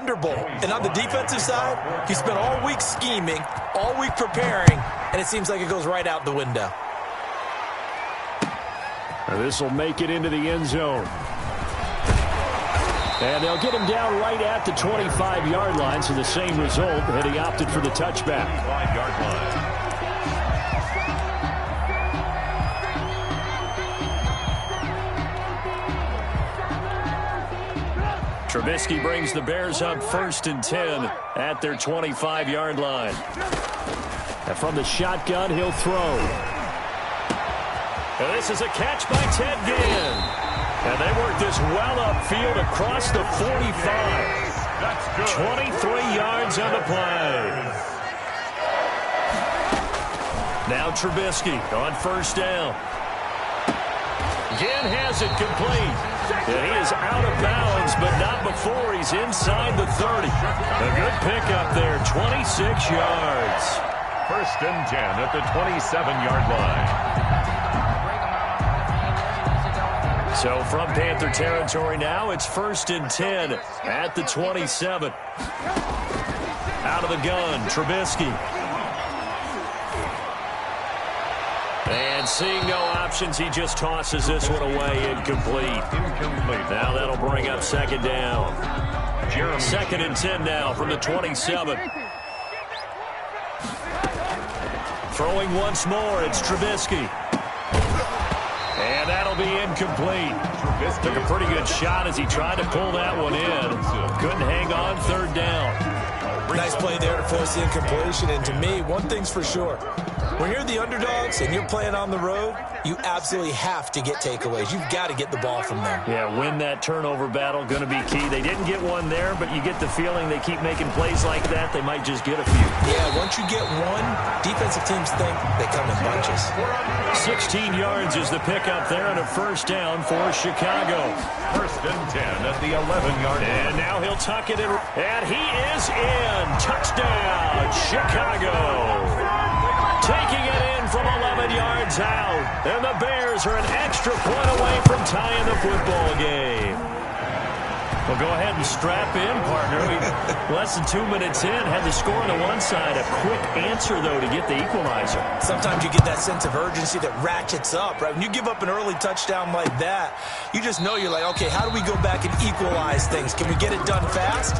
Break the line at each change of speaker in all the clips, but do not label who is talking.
Thunderbolt. And on the defensive side, he spent all week scheming, all week preparing, and it seems like it goes right out the window.
This will make it into the end zone. And they'll get him down right at the 25-yard line, so the same result, and he opted for the touchback.
5-yard line.
Trubisky brings the Bears up 1st and 10 at their 25-yard line. And from the shotgun, he'll throw. And this is a catch by Ted Ginn. And they work this well upfield across the 45. 23 yards on the play. Now Trubisky on 1st down. Ginn has it complete. And he is out of bounds, but not before he's inside the 30. A good pickup there, 26 yards.
1st and 10 at the 27-yard line.
So from Panther territory now, it's 1st and 10 at the 27. Out of the gun, Trubisky. And seeing no options, he just tosses this one away, incomplete. Now that'll bring up 2nd down. 2nd and 10 now from the 27. Throwing once more, it's Trubisky. And that'll be incomplete. Took a pretty good shot as he tried to pull that one in. Couldn't hang on, 3rd down.
Nice play there to force the incompletion. And to me, one thing's for sure. When you're the underdogs and you're playing on the road, you absolutely have to get takeaways. You've got to get the ball from them.
Yeah, win that turnover battle, going to be key. They didn't get one there, but you get the feeling they keep making plays like that, they might just get a few.
Yeah, once you get one, defensive teams think they come in bunches.
16 yards is the pickup there and a 1st down for Chicago.
1st and 10 at the 11-yard line.
And now he'll tuck it in, and he is in. Touchdown, Chicago. Taking it in from 11 yards out. And the Bears are an extra point away from tying the football game. Well, go ahead and strap in, partner. Less than 2 minutes in, had the score on the one side. A quick answer, though, to get the equalizer.
Sometimes you get that sense of urgency that ratchets up, right? When you give up an early touchdown like that, you just know you're like, okay, how do we go back and equalize things? Can we get it done fast?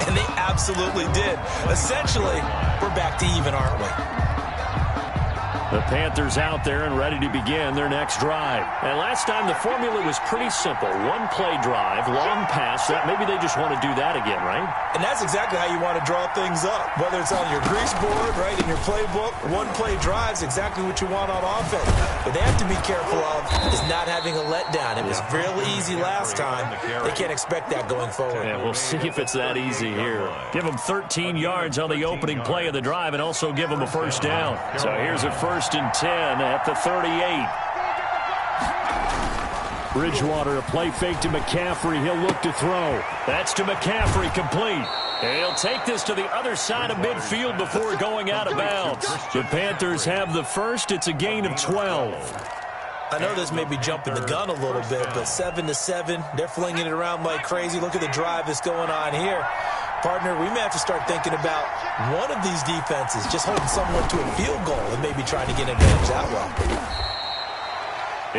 And they absolutely did. Essentially, we're back to even, aren't we?
The Panthers out there and ready to begin their next drive. And last time the formula was pretty simple. One-play drive, long pass. That maybe they just want to do that again, right?
And that's exactly how you want to draw things up. Whether it's on your grease board, right, in your playbook, one-play drive's exactly what you want on offense. What they have to be careful of is not having a letdown. It was real easy last time. They can't expect that going forward.
Yeah, we'll see if it's that easy here. Give them 13 yards on the opening play of the drive and also give them a 1st down. So here's a 1st and 10 at the 38. Bridgewater, a play fake to McCaffrey. He'll look to throw. That's to McCaffrey, complete. And he'll take this to the other side of midfield before going out of bounds. The Panthers have the first. It's a gain of 12.
I know this may be jumping the gun a little bit, but 7-7, they're flinging it around like crazy. Look at the drive that's going on here. Partner, we may have to start thinking about one of these defenses just holding someone to a field goal and maybe trying to get an advantage that way.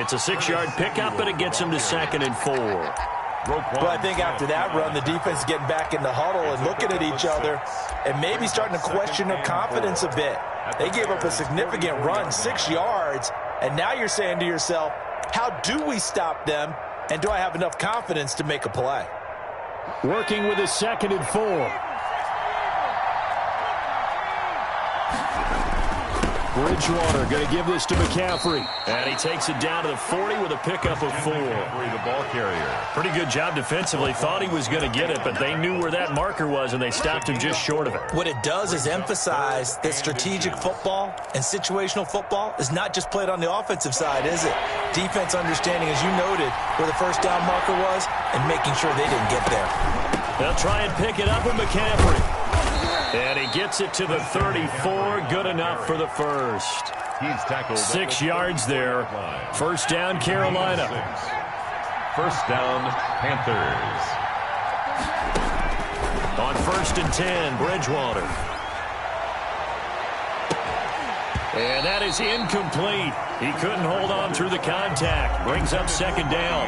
It's a 6-yard pickup, but it gets them to 2nd and 4.
Well, I think after that run, the defense is getting back in the huddle and looking at each other and maybe starting to question their confidence a bit. They gave up a significant run, 6 yards, and now you're saying to yourself, how do we stop them, and do I have enough confidence to make a play?
Working with a 2nd and 4. Bridgewater going to give this to McCaffrey. And he takes it down to the 40 with a pickup of 4.
The ball carrier.
Pretty good job defensively. Thought he was going to get it, but they knew where that marker was, and they stopped him just short of it.
What it does is emphasize that strategic football and situational football is not just played on the offensive side, is it? Defense understanding, as you noted, where the 1st down marker was and making sure they didn't get there.
They'll try and pick it up with McCaffrey. And he gets it to the 34. Good enough for the first.
He's tackled
6 yards there. 1st down, Carolina.
1st down, Panthers.
On first and 10, Bridgewater. And that is incomplete. He couldn't hold on through the contact. Brings up second down.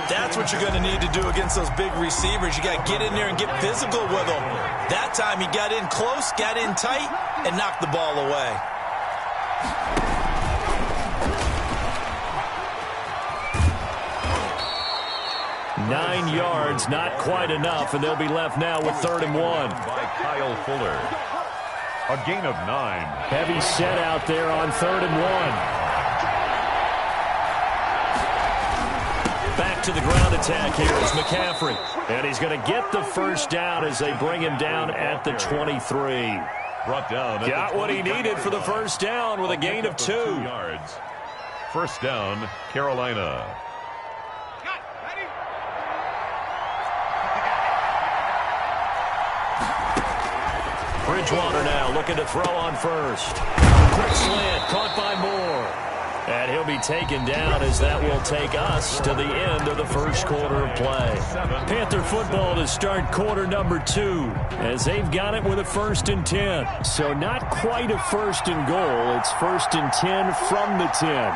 That's what you're going to need to do against those big receivers. You got to get in there and get physical with them. That time he got in close, got in tight, and knocked the ball away.
Nine yards, not quite enough, and they'll be left now with 3rd and 1.
By Kyle Fuller. A gain of 9.
Heavy set out there on 3rd and 1. Back to the ground attack here is McCaffrey. And he's going to get the first down as they bring him down at the 23.
Brought down.
Got what he needed for the first down with a gain of 2
yards. First down, Carolina.
Bridgewater now looking to throw on first. Quick slant, caught by Moore. And he'll be taken down as that will take us to the end of the first quarter of play. Panther football to start quarter number 2 as they've got it with a 1st and 10. So not quite a 1st and goal. It's 1st and 10 from the 10.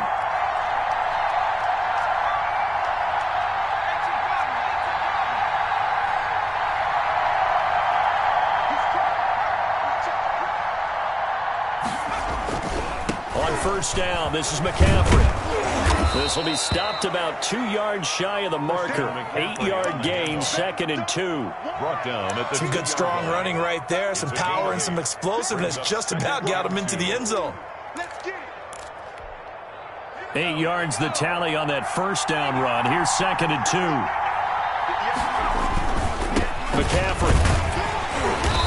First down, this is McCaffrey. This will be stopped about 2 yards shy of the marker. 8-yard gain, 2nd and 2.
Brought down at the
some good strong running right there. Some power and some explosiveness just about got him into the end zone.
8 yards the tally on that first down run. Here's 2nd and 2. McCaffrey.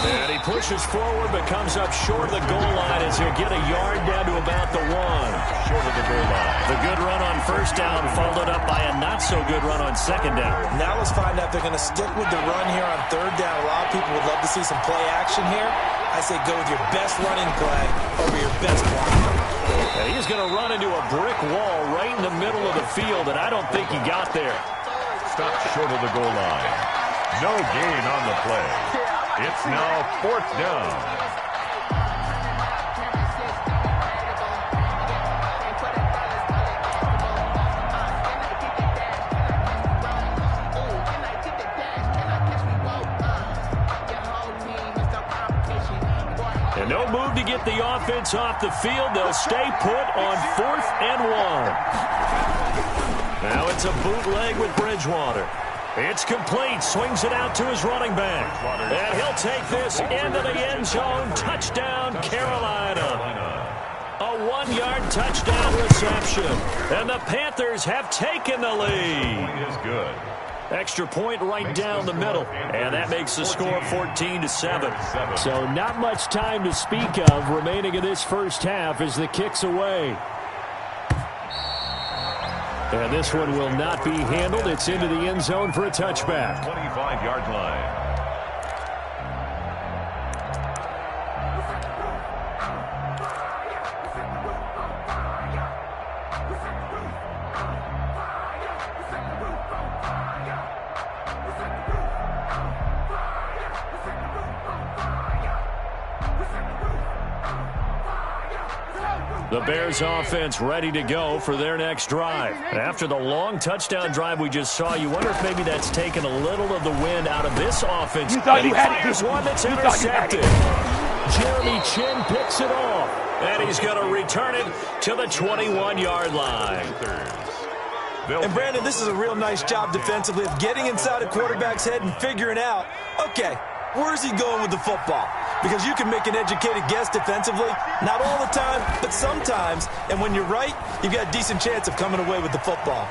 And he pushes forward but comes up short of the goal line as he'll get a yard down to about the 1.
Short of the goal line.
The good run on first down followed up by a not-so-good run on second down.
Now let's find out if they're going to stick with the run here on 3rd down. A lot of people would love to see some play action here. I say go with your best running play over your best blocker.
And he's going to run into a brick wall right in the middle of the field, and I don't think he got there.
Stopped short of the goal line. No gain on the play. It's now 4th down.
And no move to get the offense off the field. They'll stay put on 4th and 1. Now it's a bootleg with Bridgewater. It's complete. Swings it out to his running back. And he'll take this into the end zone. Touchdown, Carolina. A 1-yard touchdown reception. And the Panthers have taken the lead.
Is good.
Extra point right down the middle. And that makes the score 14-7. So not much time to speak of remaining in this first half as the kick's away. And this one will not be handled. It's into the end zone for a touchback.
25-yard line.
The Bears offense ready to go for their next drive. After the long touchdown drive we just saw, you wonder if maybe that's taken a little of the wind out of this offense. And he fires one that's intercepted. Jeremy Chinn picks it off. And he's going to return it to the 21-yard line.
And Brandon, this is a real nice job defensively of getting inside a quarterback's head and figuring out, okay, where's he going with the football? Because you can make an educated guess defensively. Not all the time, but sometimes. And when you're right, you've got a decent chance of coming away with the football.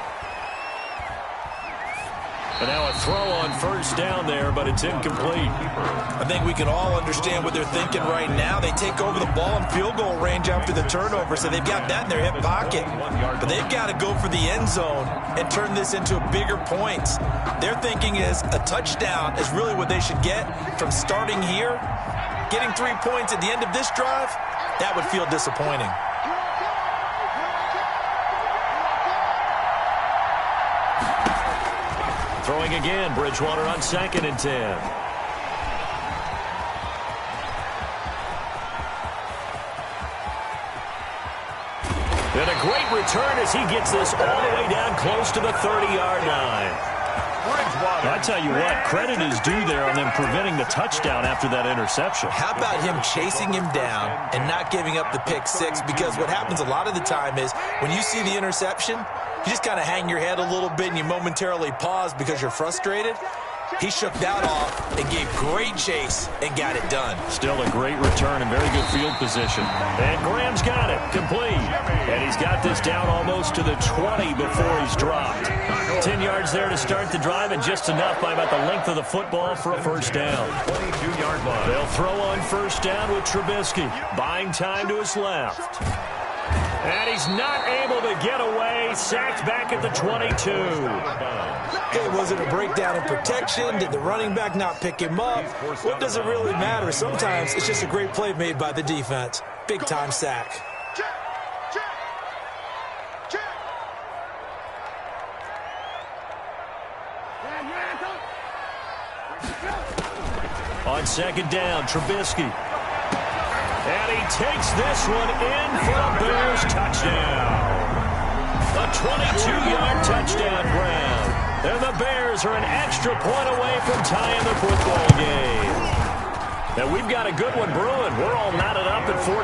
And now a throw on first down there, but it's incomplete.
I think we can all understand what they're thinking right now. They take over the ball in field goal range after the turnover, so they've got that in their hip pocket. But they've got to go for the end zone and turn this into bigger points. Their thinking is a touchdown is really what they should get from starting here. Getting 3 points at the end of this drive, that would feel disappointing.
Throwing again, Bridgewater on 2nd and 10. And a great return as he gets this all the way down close to the 30-yard line. I tell you what, credit is due there on them preventing the touchdown after that interception.
How about him chasing him down and not giving up the pick six? Because what happens a lot of the time is when you see the interception, you just kind of hang your head a little bit and you momentarily pause because you're frustrated. He shook that off and gave great chase and got it done.
Still a great return and very good field position. And Graham's got it, complete. And he's got this down almost to the 20 before he's dropped. 10 yards there to start the drive and just enough by about the length of the football for a first down.
22-yard line.
They'll throw on first down with Trubisky, buying time to his left. And he's not able to get away, sacked back at the 22.
Hey, was it a breakdown in protection? Did the running back not pick him up? What does it really matter? Sometimes it's just a great play made by the defense. Big-time sack.
On second down, Trubisky. And he takes this one in for a Bears touchdown. A 22-yard touchdown grab. And the Bears are an extra point away from tying the football game. And we've got a good one brewing. We're all knotted up at 14.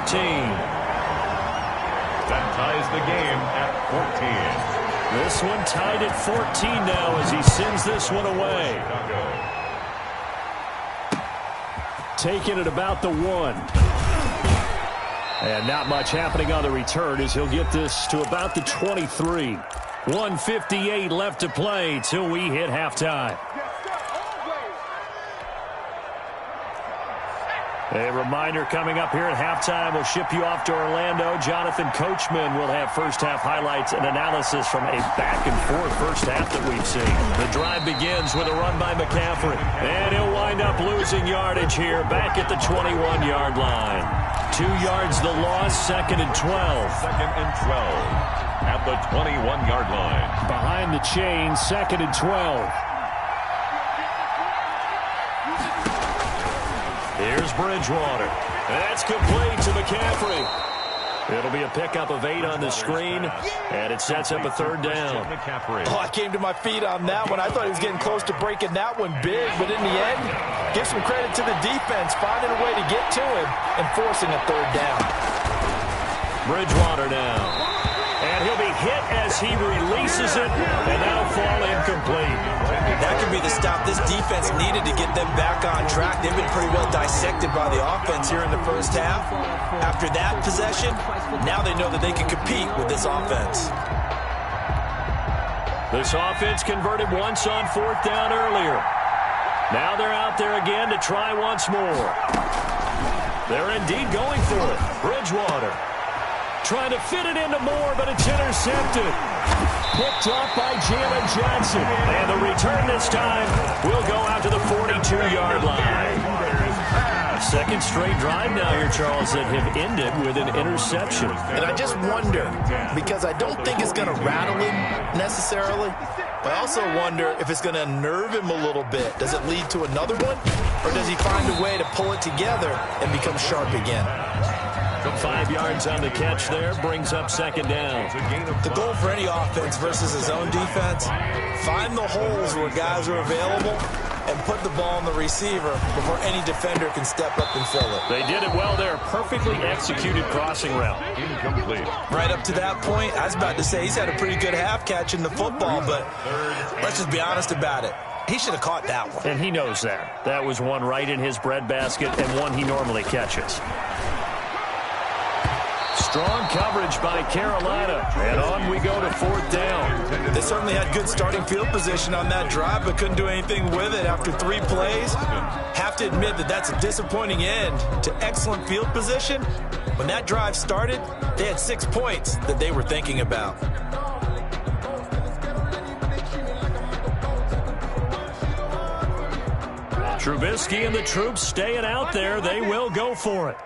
That ties the game at 14.
This one tied at 14 now as he sends this one away. Taking it about the 1. And not much happening on the return as he'll get this to about the 23. 1:58 left to play till we hit halftime. A reminder coming up here at halftime. We'll ship you off to Orlando. Jonathan Coachman will have first-half highlights and analysis from a back-and-forth first half that we've seen. The drive begins with a run by McCaffrey. And he'll wind up losing yardage here back at the 21-yard line. 2 yards the loss, 2nd and 12.
2nd and 12 at the 21-yard line.
Behind the chain, 2nd and 12. Here's Bridgewater. That's complete to McCaffrey. It'll be a pickup of 8 on the screen, and it sets up a third down.
Oh, I came to my feet on that one. I thought he was getting close to breaking that one big, but in the end, give some credit to the defense, finding a way to get to him and forcing a third down.
Bridgewater now. And he'll be hit as he releases it, and that'll fall incomplete.
That could be the stop this defense needed to get them back on track. They've been pretty well dissected by the offense here in the first half. After that possession, now they know that they can compete with this offense.
This offense converted once on 4th down earlier. Now they're out there again to try once more. They're indeed going for it. Bridgewater trying to fit it into Moore, but it's intercepted. Picked off by Jalen Johnson. And the return this time will go out to the 42-yard line. Second straight drive now here, Charles, that have ended with an interception.
And I just wonder, because I don't think it's going to rattle him necessarily, but I also wonder if it's going to unnerve him a little bit. Does it lead to another one? Or does he find a way to pull it together and become sharp again?
5 yards on the catch there, brings up 2nd down.
The goal for any offense versus his own defense, find the holes where guys are available and put the ball on the receiver before any defender can step up and fill it.
They did it well there. Perfectly executed crossing route.
Incomplete.
Right up to that point, I was about to say he's had a pretty good half catching the football, but let's just be honest about it. He should have caught that one.
And he knows that. That was one right in his breadbasket and one he normally catches. Strong coverage by Carolina. And on we go to 4th down.
They certainly had good starting field position on that drive, but couldn't do anything with it after 3 plays. Have to admit that that's a disappointing end to excellent field position. When that drive started, they had 6 points that they were thinking about.
Trubisky and the troops staying out there. They will go for it.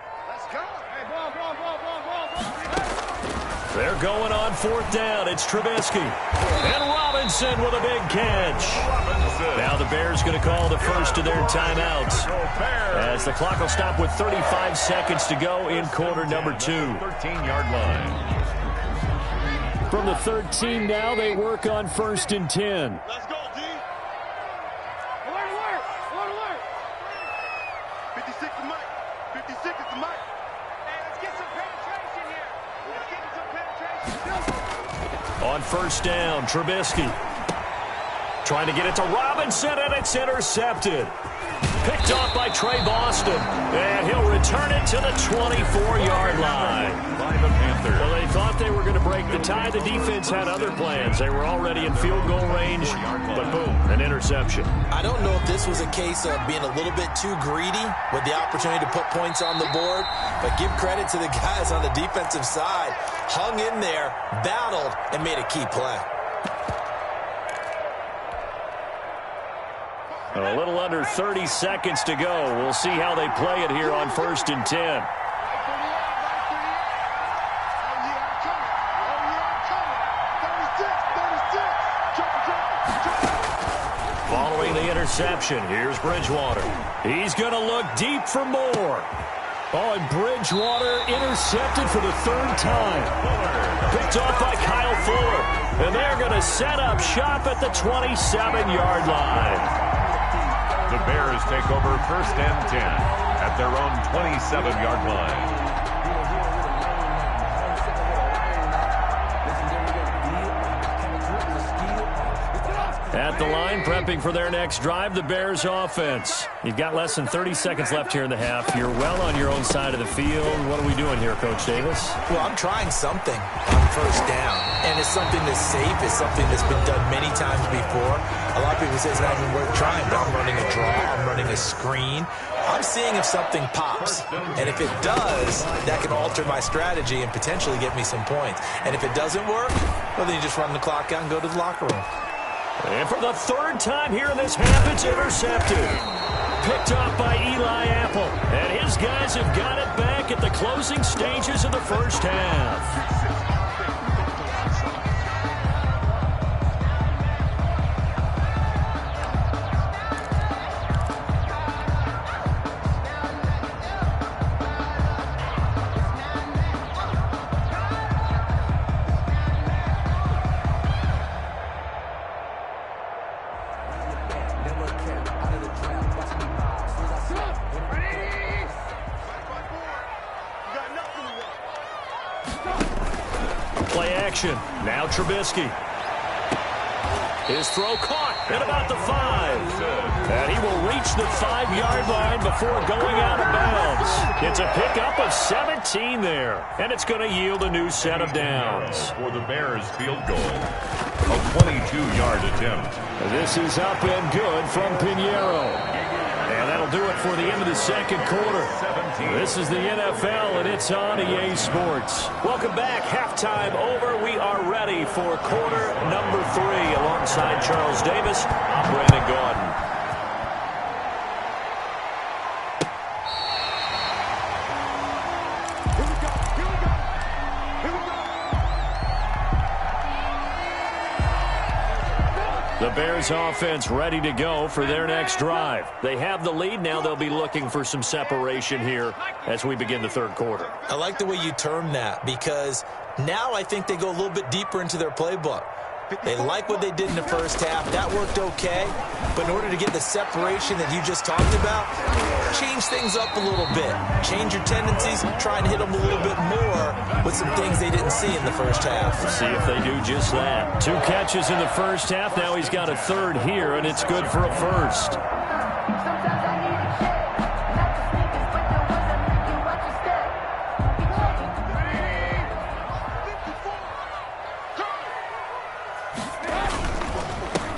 They're going on 4th down. It's Trubisky. And Robinson with a big catch. Now the Bears going to call the first of their timeouts, as the clock will stop with 35 seconds to go in quarter number 2.
13-yard line.
From the 13 now, they work on 1st and 10.
Let's go, D. Alert. 56 is Mike. 56 is the Mike. Hey, let's get some penetration here.
On 1st down, Trubisky. Trying to get it to Robinson, and it's intercepted. Picked off by Trey Boston, and he'll return it to the 24-yard line.
By the Panthers.
Well, they thought they were going to break the tie. The defense had other plans. They were already in field goal range, but boom, an interception.
I don't know if this was a case of being a little bit too greedy with the opportunity to put points on the board, but give credit to the guys on the defensive side. Hung in there, battled, and made a key play.
A little under 30 seconds to go. We'll see how they play it here on 1st and 10. Following the interception, here's Bridgewater. He's going to look deep for more. Oh, and Bridgewater intercepted for the 3rd time. Picked off by Kyle Fuller. And they're going to set up shop at the 27-yard line.
The Bears take over 1st and 10 at their own 27-yard line.
At the line, prepping for their next drive, the Bears offense. You've got less than 30 seconds left here in the half. You're well on your own side of the field. What are we doing here, Coach Davis?
Well, I'm trying something on 1st down, and it's something that's safe. It's something that's been done many times before. A lot of people say it's not even worth trying, but I'm running a draw. I'm running a screen. I'm seeing if something pops, and if it does, that can alter my strategy and potentially get me some points. And if it doesn't work, well, then you just run the clock out and go to the locker room.
And for the 3rd time here in this half, it's intercepted. Picked off by Eli Apple. And his guys have got it back at the closing stages of the 1st half. Play action. Now Trubisky. His throw caught at about the 5. And he will reach the 5-yard line before going out of bounds. It's a pickup of 17 there. And it's going to yield a new set of downs.
For the Bears field goal. A 22-yard attempt.
This is up and good from Pinheiro. And that'll do it for the end of the 2nd quarter. This is the NFL, and it's on EA Sports. Welcome back. Halftime over. We are ready for quarter number 3. Alongside Charles Davis, I'm Brandon Gaudin. The Bears offense ready to go for their next drive. They have the lead. Now they'll be looking for some separation here as we begin the 3rd quarter.
I like the way you term that, because now I think they go a little bit deeper into their playbook. They like what they did in the 1st half. That worked okay. But in order to get the separation that you just talked about, change things up a little bit. Change your tendencies. Try and hit them a little bit more with some things they didn't see in the 1st half.
We'll see if they do just that. 2 catches in the 1st half. Now he's got a 3rd here, and it's good for a 1st.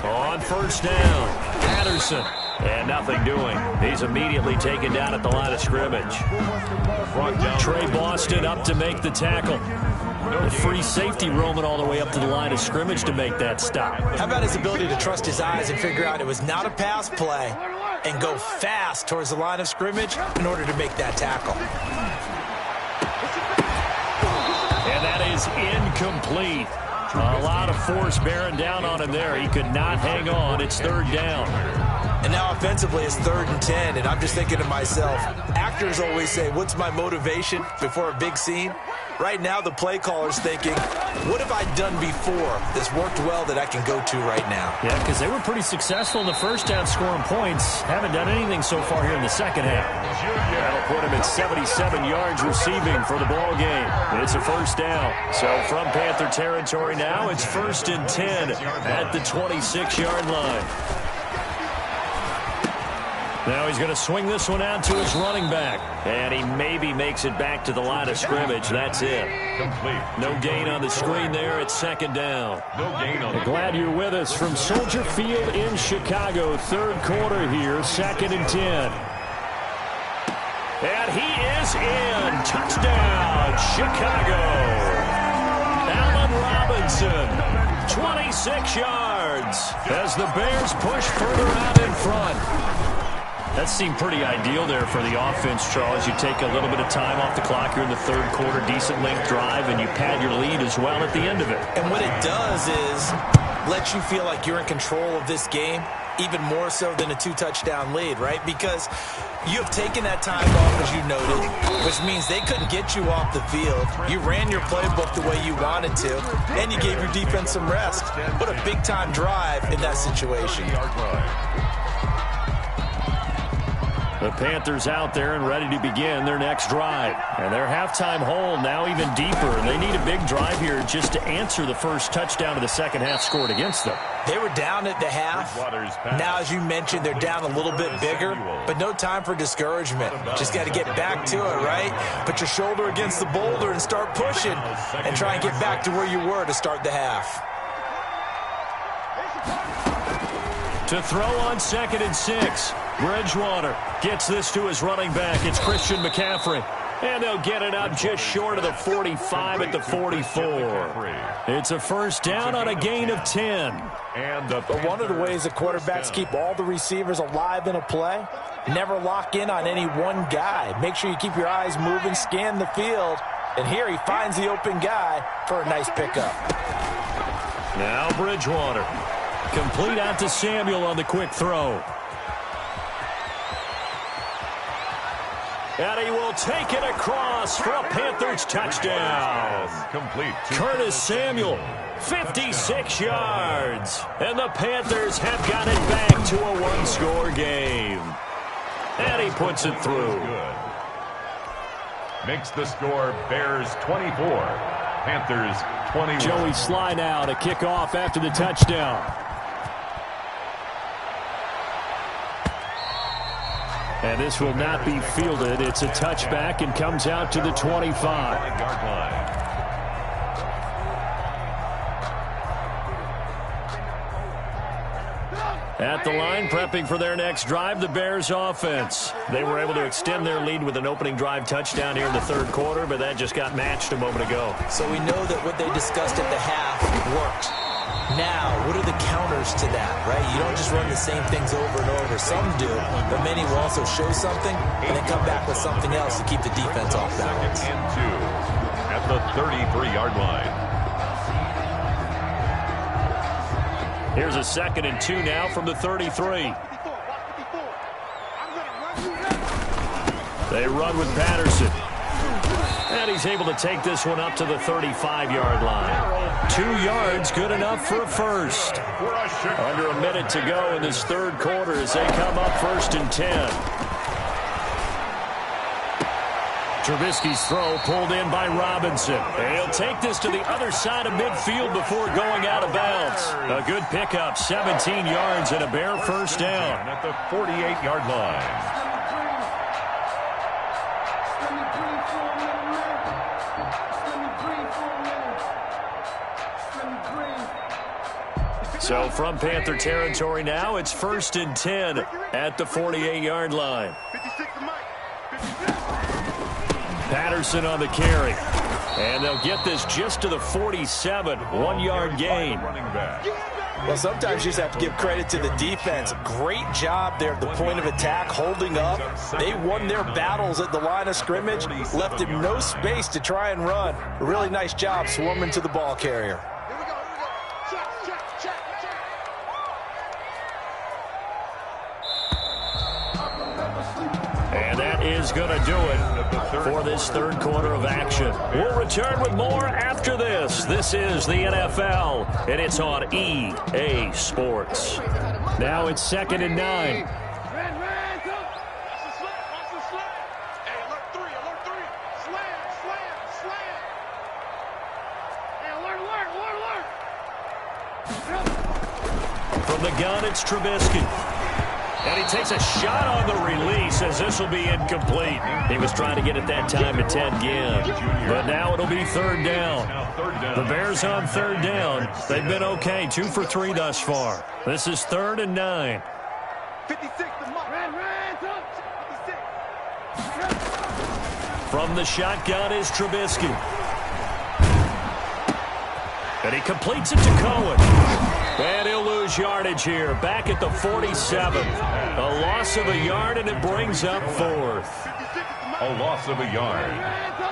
On 1st down, Patterson. And nothing doing. He's immediately taken down at the line of scrimmage. Trey Boston up to make the tackle. The free safety roaming all the way up to the line of scrimmage to make that stop.
How about his ability to trust his eyes and figure out it was not a pass play and go fast towards the line of scrimmage in order to make that tackle.
And that is incomplete. A lot of force bearing down on him there. He could not hang on. It's 3rd down.
And now offensively it's 3rd and 10, and I'm just thinking to myself, actors always say, what's my motivation before a big scene? Right now the play caller's thinking, what have I done before that's worked well that I can go to right now?
Yeah, because they were pretty successful in the first half scoring points. Haven't done anything so far here in the second half. That'll put him at 77 yards receiving for the ball game. It's a first down. So from Panther territory now, it's 1st and 10 at the 26-yard line. Now he's going to swing this one out to his running back. And he maybe makes it back to the line of scrimmage. That's it.
Complete.
No gain on the screen there. It's 2nd down.
No gain on the
Glad you're with us from Soldier Field in Chicago. 3rd quarter here, 2nd and 10. And he is in. Touchdown, Chicago. Allen Robinson, 26 yards as the Bears push further out in front. That seemed pretty ideal there for the offense, Charles. You take a little bit of time off the clock here in the 3rd quarter, decent length drive, and you pad your lead as well at the end of it.
And what it does is let you feel like you're in control of this game, even more so than a 2-touchdown lead, right? Because you have taken that time off, as you noted, which means they couldn't get you off the field. You ran your playbook the way you wanted to, and you gave your defense some rest. What a big-time drive in that situation.
The Panthers out there and ready to begin their next drive. And their halftime hole now even deeper. And they need a big drive here just to answer the first touchdown of the second half scored against them.
They were down at the half. Now, as you mentioned, they're down a little bit bigger, but no time for discouragement. Just got to get back to it, right? Put your shoulder against the boulder and start pushing and try and get back to where you were to start the half.
To throw on 2nd and 6. Bridgewater gets this to his running back. It's Christian McCaffrey. And they'll get it up just short of the 45 at the 44. It's a first down on a gain of 10.
But one of the ways the quarterbacks keep all the receivers alive in a play, never lock in on any one guy. Make sure you keep your eyes moving, scan the field. And here he finds the open guy for a nice pickup.
Now Bridgewater. Complete out to Samuel on the quick throw. And he will take it across for a Panthers touchdown.
Complete.
Curtis Samuel, 56 yards. And the Panthers have got it back to a one-score game. And he puts it through.
Good. Makes the score Bears 24, Panthers 21.
Joey Sly now to kick off after the touchdown. And this will not be fielded. It's a touchback and comes out to the 25.
Yard line.
At the line, prepping for their next drive, the Bears offense. They were able to extend their lead with an opening drive touchdown here in the 3rd quarter, but that just got matched a moment ago.
So we know that what they discussed at the half worked. Now, what are the counters to that, right? You don't just run the same things over and over. Some do, but many will also show something and then come back with something else to keep the defense off balance.
2nd and 2 at the 33-yard line.
Here's a 2nd and 2 now from the 33. They run with Patterson. And he's able to take this one up to the 35-yard line. 2 yards, good enough for a first. Under a minute to go in this 3rd quarter as they come up 1st and 10. Trubisky's throw pulled in by Robinson. And he'll take this to the other side of midfield before going out of bounds. A good pickup, 17 yards and a Bear first down.
At the 48-yard line.
So from Panther territory now, it's 1st and 10 at the 48-yard line. Patterson on the carry. And they'll get this just to the 47, 1-yard gain.
Well, sometimes you just have to give credit to the defense. Great job there at the point of attack, holding up. They won their battles at the line of scrimmage, left him no space to try and run. A really nice job swarming to the ball carrier.
is going to do it for this third quarter of action. We'll return with more after this. This is the NFL, and it's on EA Sports. Now it's 2nd and 9. From the gun, it's Trubisky. And he takes a shot on the release as this will be incomplete. He was trying to get it that time to Ted Ginn. But now it'll be third down. The Bears on third down. They've been okay, 2 for 3 thus far. This is 3rd and 9.
56.
From the shotgun is Trubisky. And he completes it to Cohen. And he'll lose yardage here, back at the 47. A loss of a yard, and it brings up 4th.
A loss of a yard.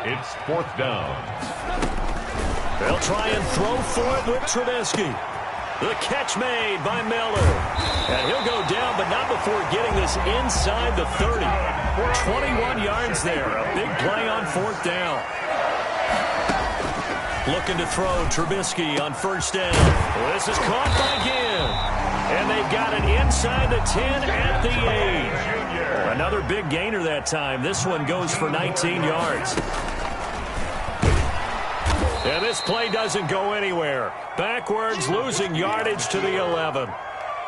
It's 4th down.
They'll try and throw for it with Trubisky. The catch made by Miller. And he'll go down, but not before getting this inside the 30. 21 yards there. A big play on 4th down. Looking to throw Trubisky on first down. This is caught by Ginn. And they've got it inside the 10 at the 8. Another big gainer that time. This one goes for 19 yards. And this play doesn't go anywhere. Backwards, losing yardage to the 11.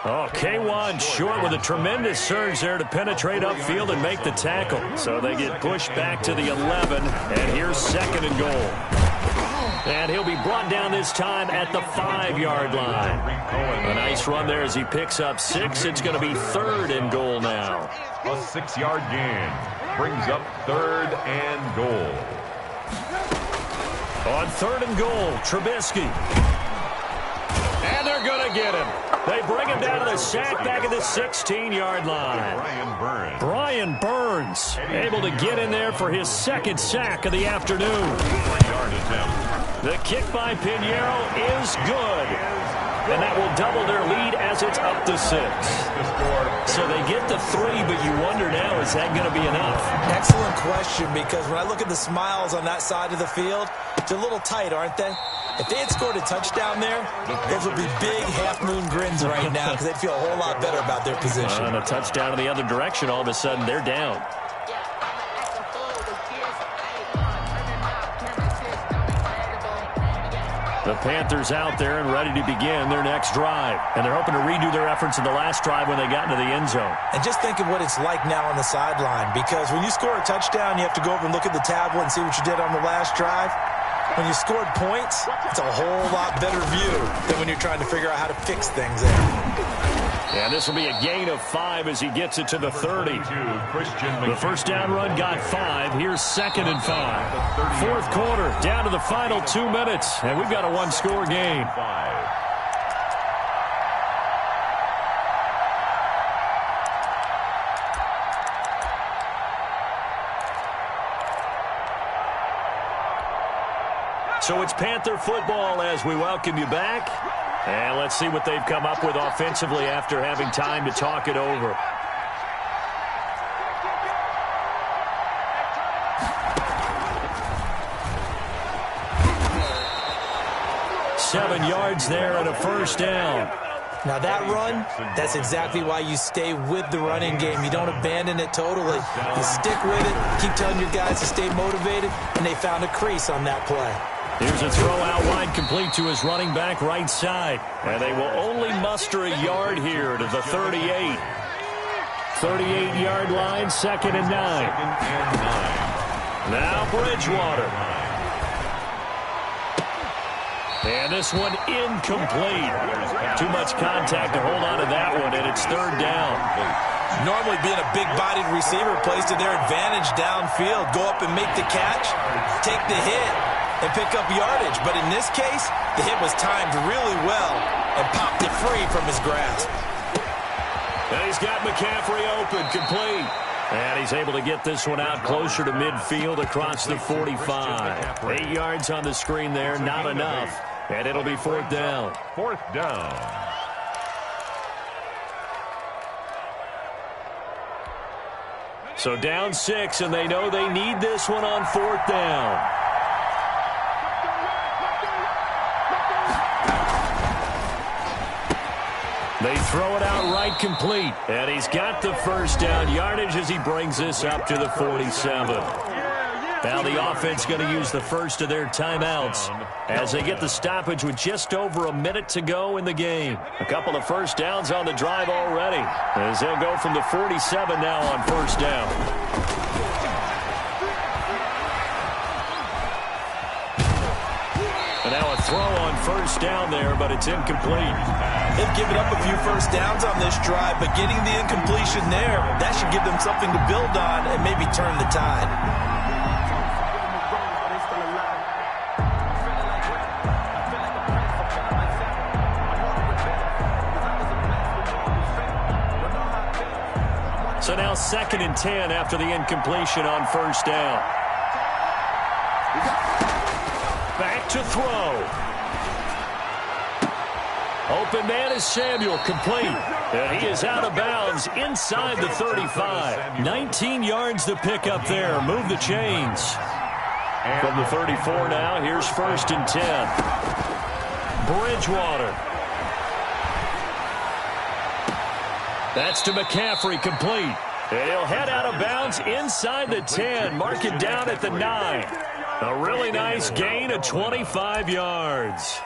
Oh, K1 short with a tremendous surge there to penetrate upfield and make the tackle. So they get pushed back to the 11. And here's 2nd and goal. And he'll be brought down this time at the 5-yard line. A nice run there as he picks up 6. It's going to be 3rd and goal now.
A 6-yard gain brings up 3rd and goal.
On 3rd and goal, Trubisky. And they're going to get him. They bring him down to the sack back at the 16-yard line. Brian Burns able to get in there for his 2nd sack of the afternoon. The kick by Pinheiro is good. And that will double their lead as it's up to 6. So they get the 3, but you wonder now, is that going to be enough?
Excellent question, because when I look at the smiles on that side of the field, they're a little tight, aren't they? If they had scored a touchdown there, those would be big half-moon grins right now because they'd feel a whole lot better about their position.
And a touchdown in the other direction, all of a sudden they're down. The Panthers out there and ready to begin their next drive. And they're hoping to redo their efforts in the last drive when they got into the end zone.
And just think of what it's like now on the sideline, because when you score a touchdown, you have to go over and look at the tablet and see what you did on the last drive. When you scored points, it's a whole lot better view than when you're trying to figure out how to fix things there.
And this will be a gain of 5 as he gets it to the 30. The first down run got 5. Here's 2nd and 5. 4th quarter, down to the final 2 minutes. And we've got a 1-score game. So it's Panther football as we welcome you back. And let's see what they've come up with offensively after having time to talk it over. Seven yards there and a first down.
Now that run, that's exactly why you stay with the running game. You don't abandon it totally. You stick with it, keep telling your guys to stay motivated, and they found a crease on that play.
Here's a throw out wide, complete to his running back right side. And they will only muster a yard here to the 38. 38-yard line, 2nd and 9. Now Bridgewater. And this one incomplete. Too much contact to hold on to that one, and it's 3rd down.
Normally being a big-bodied receiver plays to their advantage downfield. Go up and make the catch, take the hit, and pick up yardage. But in this case, the hit was timed really well and popped it free from his grasp.
And he's got McCaffrey open, complete. And he's able to get this one out closer to midfield across the 45. 8 yards on the screen there, not enough. And it'll be 4th down.
4th down.
So down 6, and they know they need this one on 4th down. They throw it out right complete, and he's got the first down yardage as he brings this up to the 47. Now the offense going to use the first of their timeouts as they get the stoppage with just over a minute to go in the game. A couple of first downs on the drive already as they'll go from the 47 now on 1st down. And now a throw on 1st down there, but it's incomplete.
They've given up a few first downs on this drive, but getting the incompletion there, that should give them something to build on and maybe turn the tide.
So now 2nd and 10 after the incompletion on 1st down. Back to throw. Open man is Samuel, complete. And he is out of bounds inside the 35. 19 yards to pick up there. Move the chains. From the 34 now, here's 1st and 10. Bridgewater. That's to McCaffrey, complete. And he'll head out of bounds inside the 10. Mark it down at the 9. A really nice gain of 25 yards.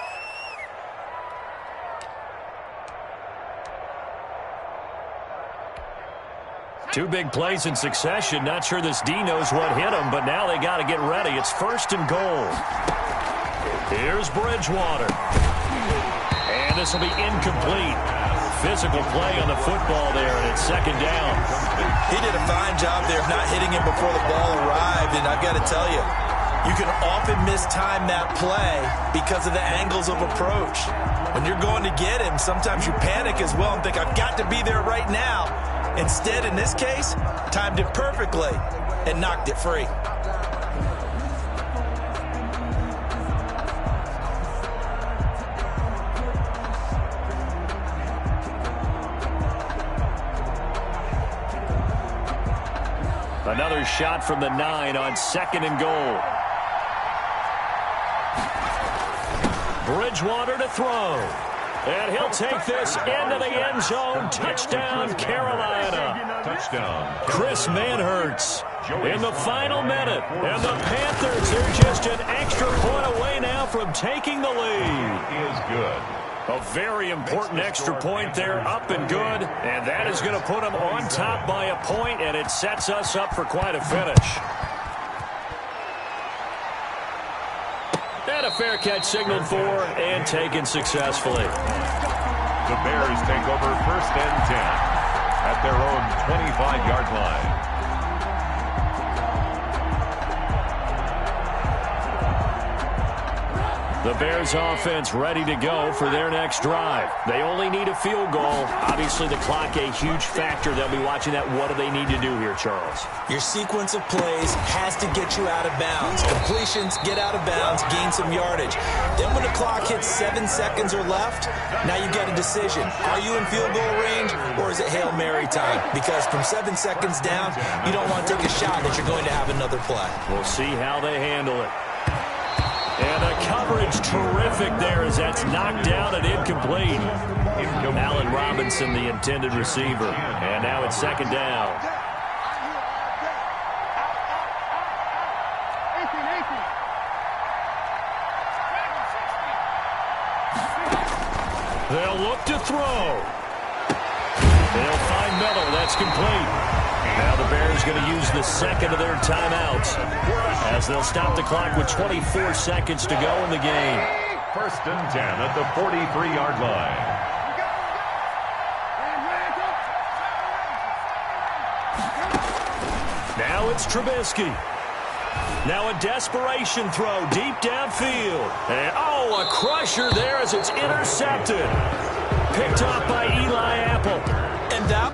Two big plays in succession. Not sure this D knows what hit him, but now they got to get ready. It's 1st and goal. Here's Bridgewater. And this will be incomplete. Physical play on the football there, and it's 2nd down.
He did a fine job there of not hitting him before the ball arrived, and I've got to tell you, you can often mistime that play because of the angles of approach. When you're going to get him, sometimes you panic as well and think, I've got to be there right now. Instead, in this case, timed it perfectly and knocked it free.
Another shot from the 9 on 2nd and goal. Bridgewater to throw. And he'll take this into the end zone. Touchdown, Carolina.
Touchdown.
Chris Manhertz in the final minute. And the Panthers are just an extra point away now from taking the lead.
Is good.
A very important extra point there, up and good. And that is going to put them on top by a point, and it sets us up for quite a finish. And a fair catch signaled for and taken successfully.
The Bears take over 1st and 10 at their own 25-yard line.
The Bears offense ready to go for their next drive. They only need a field goal. Obviously, the clock a huge factor. They'll be watching that. What do they need to do here, Charles?
Your sequence of plays has to get you out of bounds. Completions, get out of bounds, gain some yardage. Then when the clock hits 7 seconds or left, now you get a decision. Are you in field goal range, or is it Hail Mary time? Because from 7 seconds down, you don't want to take a shot that you're going to have another play.
We'll see how they handle it. And the coverage terrific there as that's knocked down and incomplete. Allen Robinson, the intended receiver. And now it's 2nd down. They'll look to throw. They'll find Miller. That's complete. Now the Bears going to use the 2nd of their timeouts as they'll stop the clock with 24 seconds to go in the game.
1st and 10 at the 43-yard line.
Now it's Trubisky. Now a desperation throw deep downfield. And, oh, a crusher there as it's intercepted. Picked off by Eli Apple.
And that